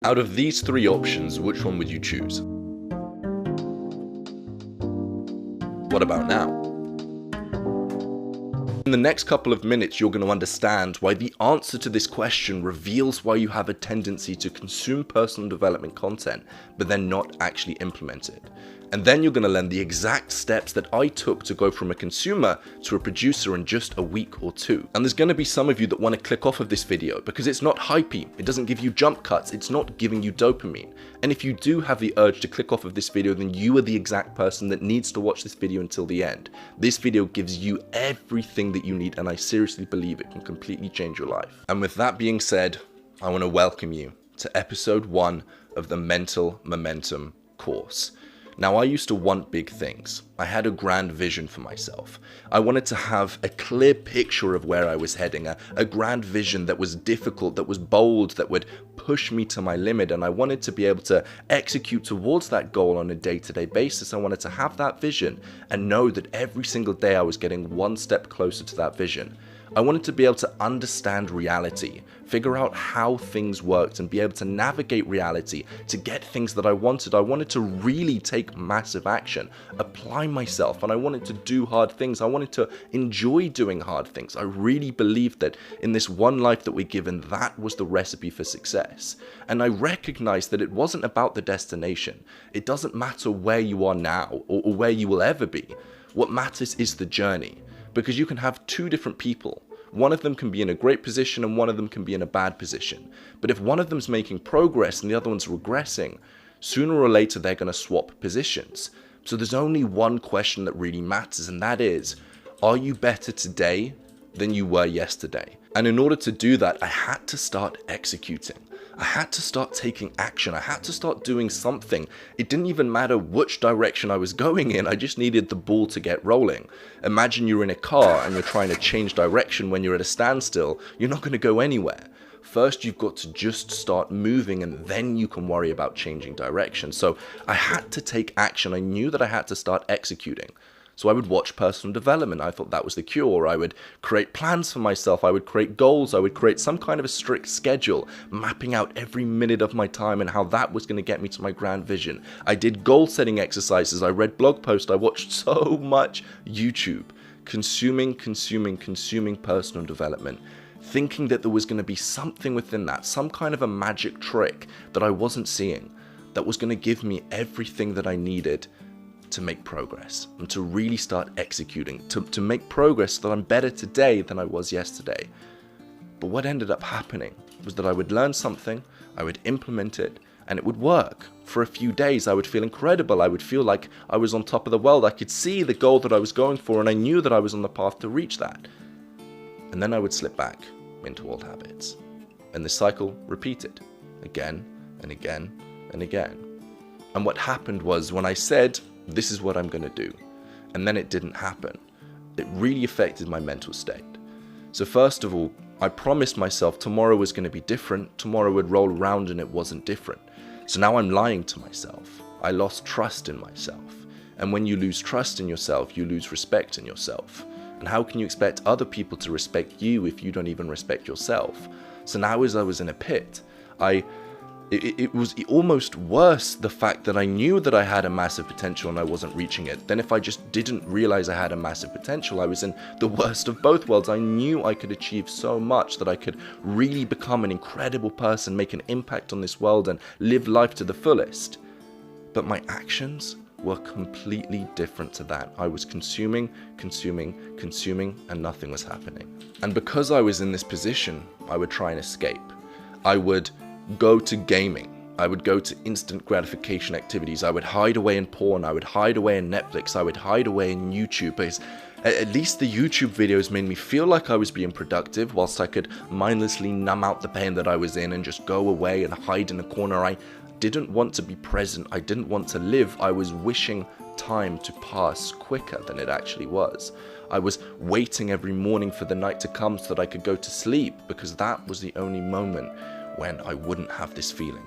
Out of these three options, which one would you choose? What about now? In the next couple of minutes, you're going to understand why the answer to this question reveals why you have a tendency to consume personal development content, but then not actually implement it. And then you're going to learn the exact steps that I took to go from a consumer to a producer in just a week or two. And there's going to be some of you that want to click off of this video because it's not hypey, it doesn't give you jump cuts, it's not giving you dopamine. And if you do have the urge to click off of this video, then you are the exact person that needs to watch this video until the end. This video gives you everything that you need, and I seriously believe it can completely change your life. And with that being said, I want to welcome you to episode 1 of the Mental Momentum course. Now, I used to want big things. I had a grand vision for myself. I wanted to have a clear picture of where I was heading, a grand vision that was difficult, that was bold, that would push me to my limit, and I wanted to be able to execute towards that goal on a day-to-day basis. I wanted to have that vision and know that every single day I was getting one step closer to that vision. I wanted to be able to understand reality, figure out how things worked, and be able to navigate reality to get things that I wanted. I wanted to really take massive action, apply myself, and I wanted to do hard things. I wanted to enjoy doing hard things. I really believed that in this one life that we're given, that was the recipe for success. And I recognized that it wasn't about the destination. It doesn't matter where you are now or where you will ever be. What matters is the journey. Because you can have two different people. One of them can be in a great position and one of them can be in a bad position. But if one of them's making progress and the other one's regressing, sooner or later they're going to swap positions. So there's only one question that really matters, and that is, are you better today than you were yesterday? And in order to do that, I had to start executing. I had to start taking action. I had to start doing something. It didn't even matter which direction I was going in. I just needed the ball to get rolling. Imagine you're in a car and you're trying to change direction when you're at a standstill. You're not going to go anywhere. First, you've got to just start moving, and then you can worry about changing direction. So I had to take action. I knew that I had to start executing. So I would watch personal development. I thought that was the cure. I would create plans for myself. I would create goals. I would create some kind of a strict schedule, mapping out every minute of my time and how that was going to get me to my grand vision. I did goal setting exercises. I read blog posts. I watched so much YouTube, consuming personal development, thinking that there was going to be something within that, some kind of a magic trick that I wasn't seeing, that was going to give me everything that I needed to make progress and to really start executing, to make progress so that I'm better today than I was yesterday. But what ended up happening was that I would learn something, I would implement it, and it would work. For a few days, I would feel incredible. I would feel like I was on top of the world. I could see the goal that I was going for, and I knew that I was on the path to reach that. And then I would slip back into old habits. And the cycle repeated again and again and again. And what happened was, when I said, this is what I'm going to do, and then it didn't happen, it really affected my mental state. So first of all, I promised myself tomorrow was going to be different. Tomorrow would roll around and it wasn't different. So now I'm lying to myself. I lost trust in myself. And when you lose trust in yourself, you lose respect in yourself. And how can you expect other people to respect you if you don't even respect yourself? So now, as I was in a pit, it was almost worse, the fact that I knew that I had a massive potential and I wasn't reaching it, than if I just didn't realize I had a massive potential. I was in the worst of both worlds. I knew I could achieve so much, that I could really become an incredible person, make an impact on this world, and live life to the fullest. But my actions were completely different to that. I was consuming, and nothing was happening. And because I was in this position, I would try and escape. I would go to gaming. I would go to instant gratification activities. I would hide away in porn. I would hide away in Netflix. I would hide away in YouTube, because at least the YouTube videos made me feel like I was being productive, whilst I could mindlessly numb out the pain that I was in and just go away and hide in a corner. I didn't want to be present. I didn't want to live. I was wishing time to pass quicker than it actually was. I was waiting every morning for the night to come so that I could go to sleep, because that was the only moment when I wouldn't have this feeling.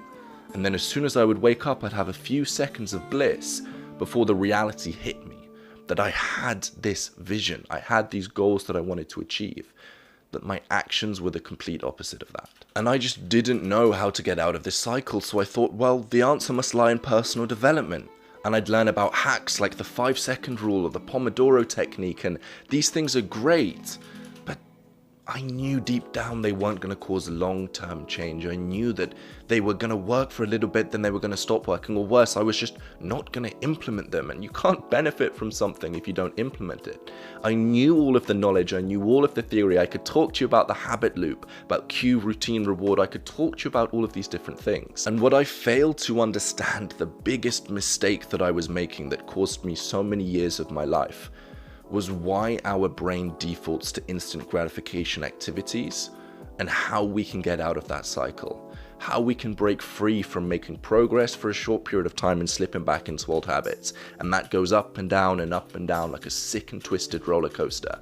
And then as soon as I would wake up, I'd have a few seconds of bliss before the reality hit me, that I had this vision, I had these goals that I wanted to achieve. that my actions were the complete opposite of that. And I just didn't know how to get out of this cycle, so I thought, well, the answer must lie in personal development. And I'd learn about hacks like the 5-second rule or the Pomodoro technique, and these things are great, but I knew deep down they weren't going to cause long-term change. I knew that they were going to work for a little bit, then they were going to stop working, or worse, I was just not going to implement them. And you can't benefit from something if you don't implement it. I knew all of the knowledge, I knew all of the theory. I could talk to you about the habit loop, about cue, routine, reward. I could talk to you about all of these different things. And what I failed to understand, the biggest mistake that I was making that cost me so many years of my life, was why our brain defaults to instant gratification activities and how we can get out of that cycle. How we can break free from making progress for a short period of time and slipping back into old habits. And that goes up and down like a sick and twisted roller coaster.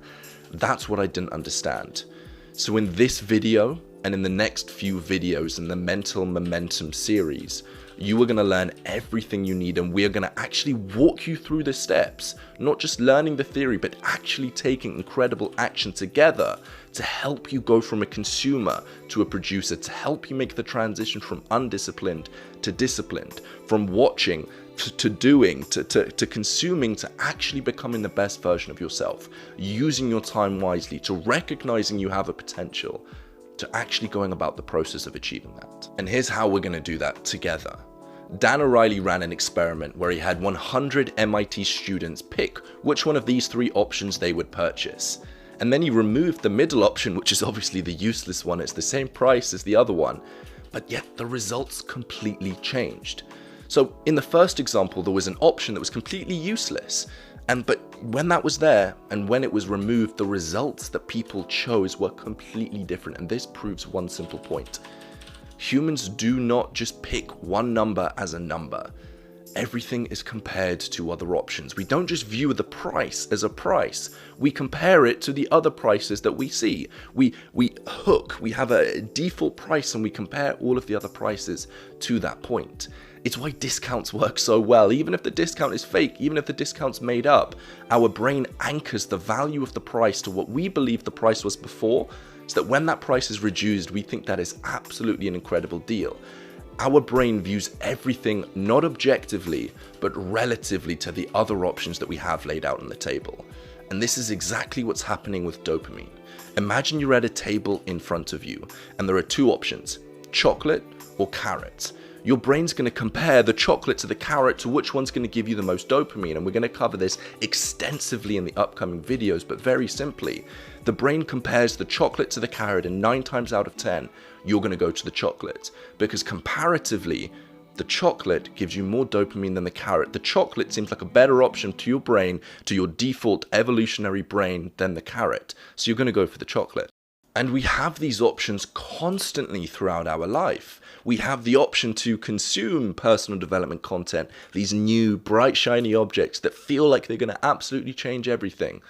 That's what I didn't understand. So in this video and in the next few videos in the Mental Momentum series, you are going to learn everything you need, and we're going to actually walk you through the steps, not just learning the theory, but actually taking incredible action together to help you go from a consumer to a producer, to help you make the transition from undisciplined to disciplined, from watching to doing, to consuming, to actually becoming the best version of yourself, using your time wisely, to recognizing you have a potential, to actually going about the process of achieving that. And here's how we're going to do that together. Dan O'Reilly ran an experiment where he had 100 MIT students pick which one of these 3 options they would purchase. And then he removed the middle option, which is obviously the useless one. It's the same price as the other one, but yet the results completely changed. So in the first example, there was an option that was completely useless. But when that was there and when it was removed, the results that people chose were completely different. And this proves one simple point. Humans do not just pick one number as a number. Everything is compared to other options. We don't just view the price as a price. We compare it to the other prices that we see. We have a default price and we compare all of the other prices to that point. It's why discounts work so well. Even if the discount is fake, even if the discount's made up, our brain anchors the value of the price to what we believe the price was before, so that when that price is reduced, we think that is absolutely an incredible deal. Our brain views everything not objectively, but relatively to the other options that we have laid out on the table. And this is exactly what's happening with dopamine. Imagine you're at a table in front of you, and there are 2 options, chocolate or carrot. Your brain's going to compare the chocolate to the carrot to which one's going to give you the most dopamine, and we're going to cover this extensively in the upcoming videos, but very simply, the brain compares the chocolate to the carrot, and 9 times out of 10, you're going to go to the chocolate, because comparatively, the chocolate gives you more dopamine than the carrot. The chocolate seems like a better option to your brain, to your default evolutionary brain, than the carrot, so you're going to go for the chocolate. And we have these options constantly throughout our life. We have the option to consume personal development content, these new bright shiny objects that feel like they're going to absolutely change everything.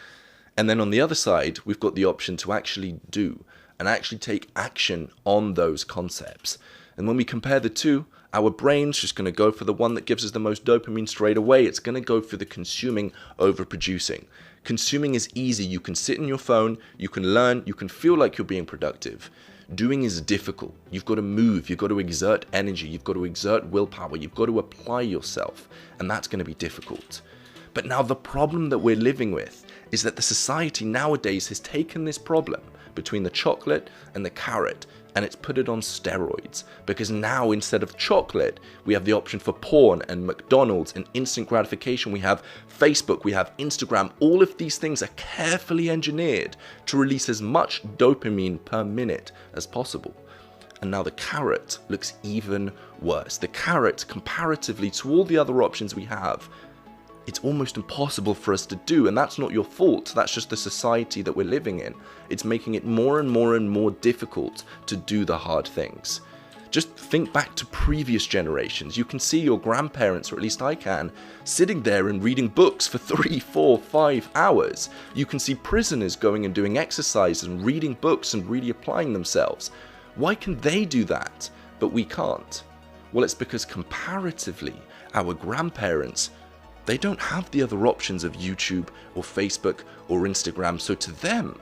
And then on the other side, we've got the option to actually do and actually take action on those concepts. And when we compare the two, our brain's just going to go for the one that gives us the most dopamine straight away. It's going to go for the consuming over producing. Consuming is easy. You can sit in your phone, you can learn, you can feel like you're being productive. Doing is difficult. You've got to move, you've got to exert energy, you've got to exert willpower, you've got to apply yourself, and that's going to be difficult. But now the problem that we're living with is that the society nowadays has taken this problem between the chocolate and the carrot and it's put it on steroids, because now instead of chocolate, we have the option for porn and McDonald's and instant gratification. We have Facebook, we have Instagram. All of these things are carefully engineered to release as much dopamine per minute as possible. And now the carrot looks even worse. The carrot, comparatively to all the other options we have, it's almost impossible for us to do, and that's not your fault. That's just the society that we're living in. It's making it more and more and more difficult to do the hard things. Just think back to previous generations. You can see your grandparents, or at least I can, sitting there and reading books for 3, 4, 5 hours. You can see prisoners going and doing exercise and reading books and really applying themselves. Why can they do that, but we can't? Well, it's because comparatively, our grandparents, they don't have the other options of YouTube or Facebook or Instagram, so to them,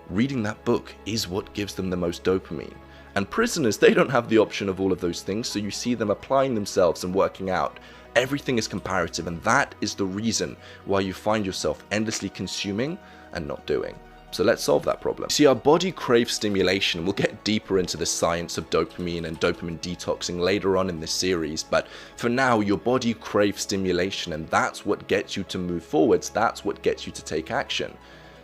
reading that book is what gives them the most dopamine. And prisoners, they don't have the option of all of those things, so you see them applying themselves and working out. Everything is comparative, and that is the reason why you find yourself endlessly consuming and not doing. So let's solve that problem. See, our body craves stimulation. We'll get deeper into the science of dopamine and dopamine detoxing later on in this series, but for now, your body craves stimulation, and that's what gets you to move forwards. That's what gets you to take action.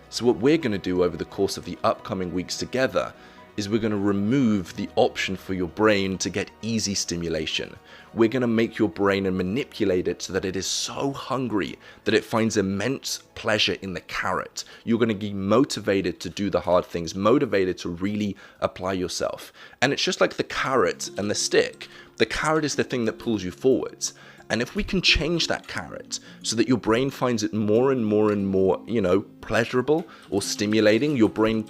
So what we're going to do over the course of the upcoming weeks together is we're going to remove the option for your brain to get easy stimulation. We're going to make your brain and manipulate it so that it is so hungry that it finds immense pleasure in the carrot. You're going to be motivated to do the hard things, motivated to really apply yourself. And it's just like the carrot and the stick. The carrot is the thing that pulls you forwards. And if we can change that carrot so that your brain finds it more and more and more, pleasurable or stimulating, your brain,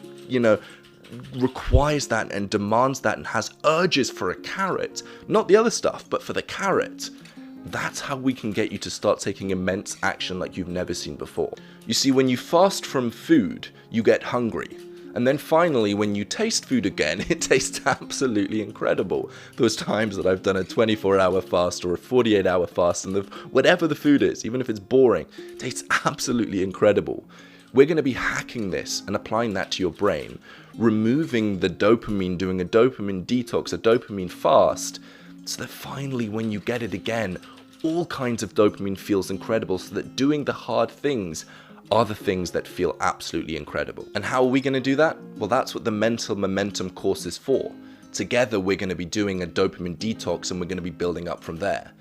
requires that and demands that and has urges for a carrot, not the other stuff, but for the carrot. That's how we can get you to start taking immense action like you've never seen before. You see, when you fast from food, you get hungry. And then finally, when you taste food again, it tastes absolutely incredible. Those times that I've done a 24-hour fast or a 48-hour fast, and whatever the food is, even if it's boring, it tastes absolutely incredible. We're going to be hacking this and applying that to your brain, removing the dopamine, doing a dopamine detox, a dopamine fast, so that finally when you get it again, all kinds of dopamine feels incredible, so that doing the hard things are the things that feel absolutely incredible. And how are we going to do that? Well, that's what the Mental Momentum course is for. Together, we're going to be doing a dopamine detox, and we're going to be building up from there.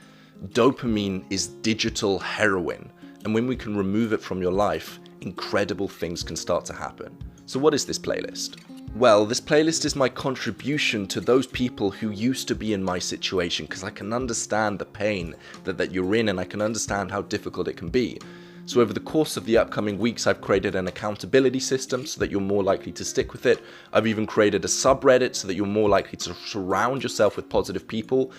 Dopamine is digital heroin, and when we can remove it from your life, incredible things can start to happen. So what is this playlist? Well, this playlist is my contribution to those people who used to be in my situation, because I can understand the pain that you're in, and I can understand how difficult it can be. So over the course of the upcoming weeks, I've created an accountability system so that you're more likely to stick with it. I've even created a subreddit so that you're more likely to surround yourself with positive people.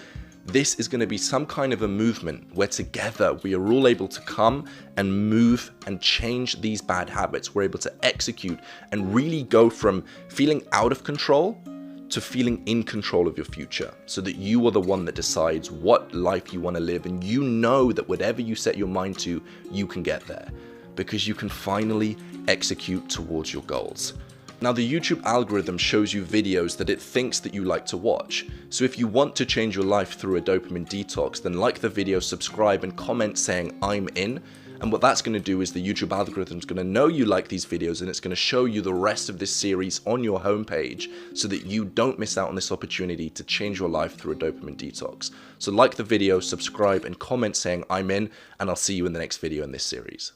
This is going to be some kind of a movement where together we are all able to come and move and change these bad habits. We're able to execute and really go from feeling out of control to feeling in control of your future, so that you are the one that decides what life you want to live, and you know that whatever you set your mind to, you can get there, because you can finally execute towards your goals. Now, the YouTube algorithm shows you videos that it thinks that you like to watch. So if you want to change your life through a dopamine detox, then like the video, subscribe, and comment saying I'm in. And what that's going to do is the YouTube algorithm is going to know you like these videos, and it's going to show you the rest of this series on your homepage so that you don't miss out on this opportunity to change your life through a dopamine detox. So like the video, subscribe, and comment saying I'm in, and I'll see you in the next video in this series.